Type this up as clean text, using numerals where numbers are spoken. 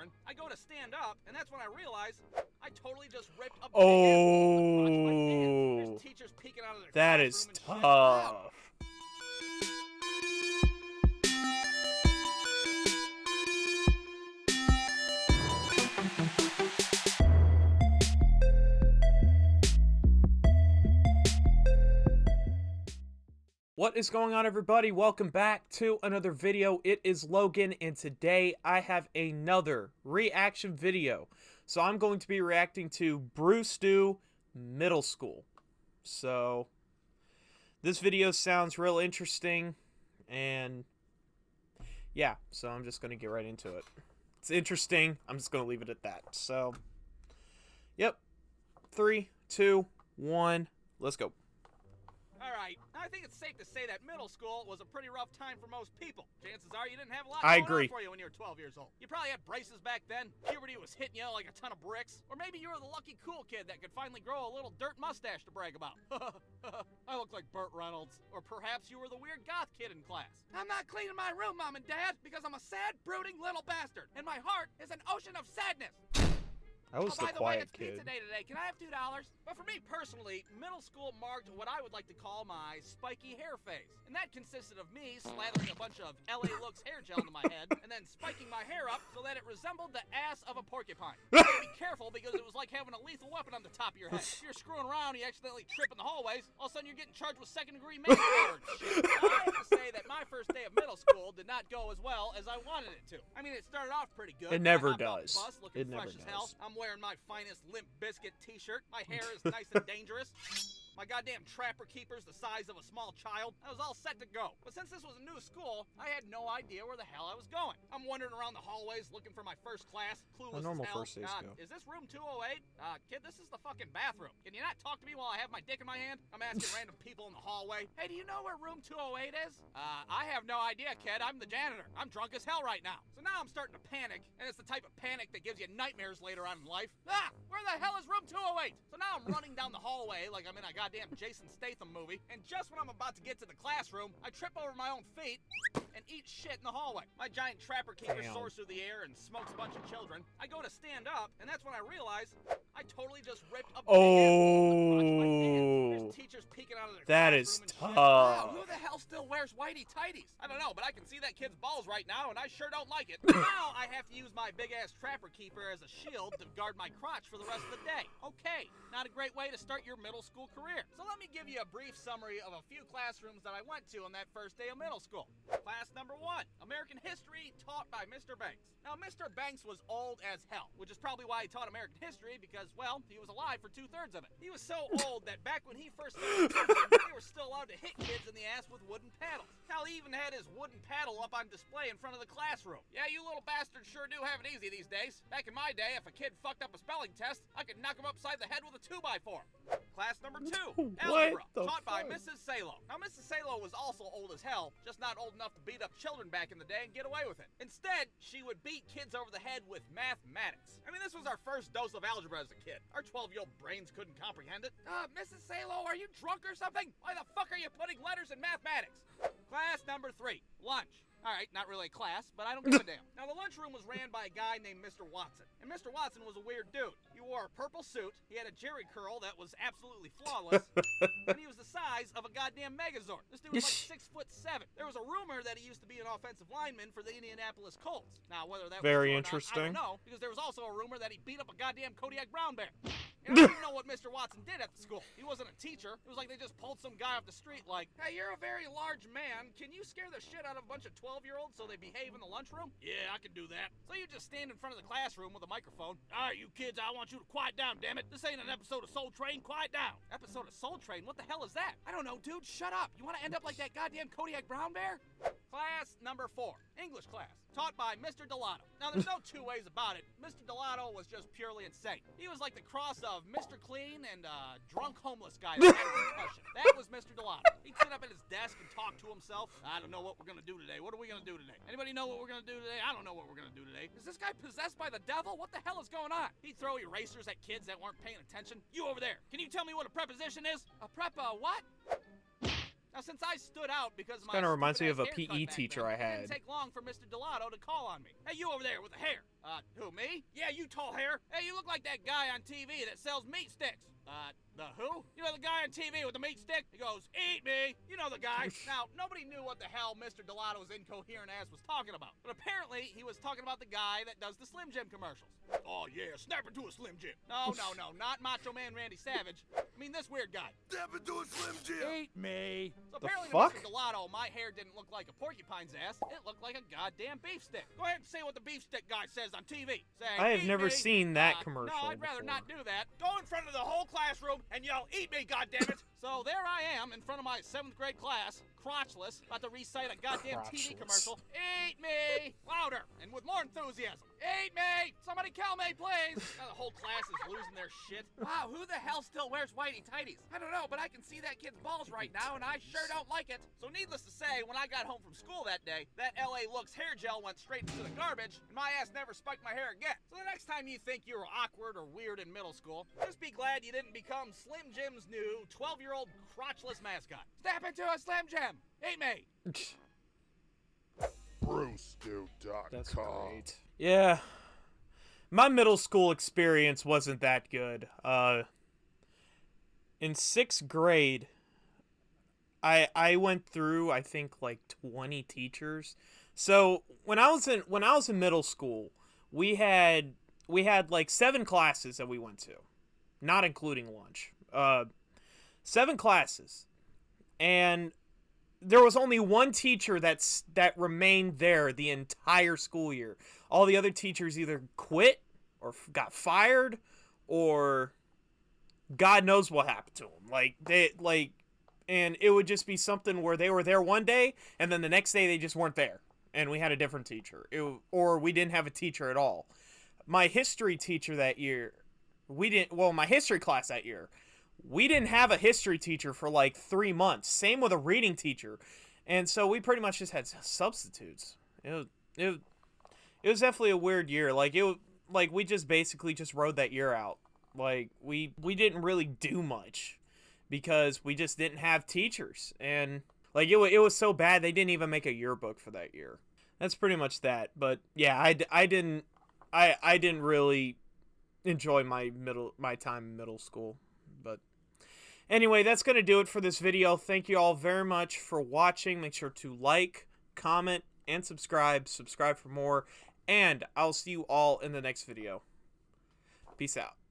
children. I go to stand up, and that's when I realize I totally just ripped a Oh, There's teachers peeking out of their that classroom is and shit. tough. What is going on, everybody? Welcome back to another video. It is Logan, and today I have another reaction video. So I'm going to be reacting to Brewstew Middle School. So this video sounds real interesting, and yeah, so I'm just going to get right into it. It's interesting. I'm just going to leave it at that. So, yep. 3, 2, 1, let's go. Alright, I think it's safe to say that middle school was a pretty rough time for most people. Chances are you didn't have a lot I going agree. on for you when you were 12 years old. You probably had braces back then, puberty was hitting you like a ton of bricks, or maybe you were the lucky cool kid that could finally grow a little dirt mustache to brag about. I look like Burt Reynolds. Or perhaps you were the weird goth kid in class. I'm not cleaning my room, Mom and Dad, because I'm a sad, brooding little bastard, and my heart is an ocean of sadness. I was the by the way, quiet it's kid. pizza day today. Can I have $2? But for me personally, middle school marked what I would like to call my spiky hair phase. And that consisted of me slathering a bunch of LA Looks hair gel into my head and then spiking my hair up so that it resembled the ass of a porcupine. You had to be careful because it was like having a lethal weapon on the top of your head. If you're screwing around, you accidentally trip in the hallways, all of a sudden you're getting charged with second-degree manslaughter and shit. I have to say that my first day of middle school did not go as well as I wanted it to. I mean, it started off pretty good. It never I hopped off the does. bus looking It never fresh as hell. does. I'm wearing my finest Limp Bizkit t-shirt. My hair is nice and dangerous. My goddamn trapper keeper's the size of a small child. I was all set to go. But since this was a new school, I had no idea where the hell I was going. I'm wandering around the hallways looking for my first class, clueless as normal hell. first days go. Is this room 208? Kid, this is the fucking bathroom. Can you not talk to me while I have my dick in my hand? I'm asking random people in the hallway. Hey, do you know where room 208 is? I have no idea, kid. I'm the janitor. I'm drunk as hell right now. So now I'm starting to panic, and it's the type of panic that gives you nightmares later on in life. Where the hell is room 208? So now I'm running down the hallway like I'm in a goddamn Jason Statham movie, and just when I'm about to get to the classroom, I trip over my own feet and eat shit in the hallway. My giant trapper keeper Damn. soars through the air and smokes a bunch of children. I go to stand up, and that's when I realize I totally just ripped a big asshole in the crotch of my pants. There's teachers peeking out of their That classroom is and shit. tough. Wow, who the hell still wears whitey tighties? I don't know, but I can see that kid's balls right now, and I sure don't like it. Now I have to use my big ass trapper keeper as a shield to guard my crotch for the rest of the day. Okay, not a great way to start your middle school career. So let me give you a brief summary of a few classrooms that I went to on that first day of middle school. Class number 1, American History, taught by Mr. Banks. Now, Mr. Banks was old as hell, which is probably why he taught American History, because, well, he was alive for 2/3 of it. He was so old that back when he first started teaching, they were still allowed to hit kids in the ass with wooden paddles. Hell, he even had his wooden paddle up on display in front of the classroom. Yeah, you little bastards sure do have it easy these days. Back in my day, if a kid fucked up a spelling test, I could knock him upside the head with a 2x4. Class number 2, Algebra, taught by Mrs. Salo. Now, Mrs. Salo was also old as hell, just not old enough to beat up children back in the day and get away with it. Instead, she would beat kids over the head with mathematics. I mean, this was our first dose of algebra as a kid. Our 12-year-old brains couldn't comprehend it. Mrs. Salo, are you drunk or something? Why the fuck are you putting letters in mathematics? Class number 3, lunch. Alright, not really a class, but I don't give a damn. Now, the lunchroom was ran by a guy named Mr. Watson. And Mr. Watson was a weird dude. He wore a purple suit, he had a jerry curl that was absolutely flawless, and he was the size of a goddamn Megazord. This dude was like 6'7". There was a rumor that he used to be an offensive lineman for the Indianapolis Colts. Now, whether that was Very true or not, interesting. I don't know, because there was also a rumor that he beat up a goddamn Kodiak brown bear. And I don't even know what Mr. Watson did at the school. He wasn't a teacher. It was like they just pulled some guy off the street like, hey, you're a very large man. Can you scare the shit out of a bunch of 12-year-olds so they behave in the lunchroom? Yeah, I can do that. So you just stand in front of the classroom with a microphone. All right, you kids, I want you to quiet down, damn it. This ain't an episode of Soul Train. Quiet down. Episode of Soul Train? What the hell is that? I don't know, dude. Shut up. You want to end up like that goddamn Kodiak brown bear? Class number 4, English class, taught by Mr. Delato. Now, there's no two ways about it. Mr. Delato was just purely insane. He was like the cross of Mr. Clean and a drunk homeless guy that had a concussion. That was Mr. Delato. He'd sit up at his desk and talk to himself. I don't know what we're gonna do today. What are we gonna do today? Anybody know what we're gonna do today? I don't know what we're gonna do today. Is this guy possessed by the devil? What the hell is going on? He'd throw erasers at kids that weren't paying attention. You over there, can you tell me what a preposition is? A what? Now, since I stood out because of my Kind of reminds me of a stupid-ass PE haircut back teacher then, I it had. didn't take long for Mr. Delato to call on me. Hey, you over there with the hair. Who, you tall hair. Hey, you look like that guy on TV that sells meat sticks. The who? You know the guy on TV with the meat stick? He goes, eat me. You know the guy. Now, nobody knew what the hell Mr. Delato's incoherent ass was talking about. But apparently, he was talking about the guy that does the Slim Jim commercials. Oh, yeah, snap into a Slim Jim. No, not Macho Man Randy Savage. I mean, this weird guy. Snap into a Slim Jim. Eat me. So The apparently fuck? to Mr. Delato, my hair didn't look like a porcupine's ass. It looked like a goddamn beef stick. Go ahead and say what the beef stick guy says on TV. Say, I have "Eat never me." seen that commercial No, I'd rather before. not do that. Go in front of the whole classroom and yell, eat me, goddammit. So there I am in front of my 7th grade class, crotchless, about to recite a goddamn TV Crotchless. commercial. Eat me! Louder and with more enthusiasm. Eat me! Somebody kill me, please! Now the whole class is losing their shit. Wow, who the hell still wears whitey tighties? I don't know, but I can see that kid's balls right now, and I sure don't like it. So needless to say, when I got home from school that day, that LA Looks hair gel went straight into the garbage, and my ass never spiked my hair again. So the next time you think you were awkward or weird in middle school, just be glad you didn't become Slim Jim's new 12-year-old crotchless mascot. Step into a Slim Jim! Eat me! BruceDude.com. That's great. Yeah. My middle school experience wasn't that good. In 6th grade, I went through, I think, like 20 teachers. So when I was in middle school, we had like 7 classes that we went to, not including lunch. 7 classes, and there was only one teacher that remained there the entire school year. All the other teachers either quit or got fired, or God knows what happened to them. And it would just be something where they were there one day, and then the next day they just weren't there, and we had a different teacher, or we didn't have a teacher at all. My history teacher that year, my history class that year, we didn't have a history teacher for like 3 months. Same with a reading teacher. And so we pretty much just had substitutes. It was definitely a weird year. We just basically just rode that year out. Like we didn't really do much because we just didn't have teachers. And like it was so bad they didn't even make a yearbook for that year. That's pretty much that. But yeah, I didn't really enjoy my time in middle school. But anyway, that's going to do it for this video. Thank you all very much for watching. Make sure to like, comment, and subscribe. Subscribe for more. And I'll see you all in the next video. Peace out.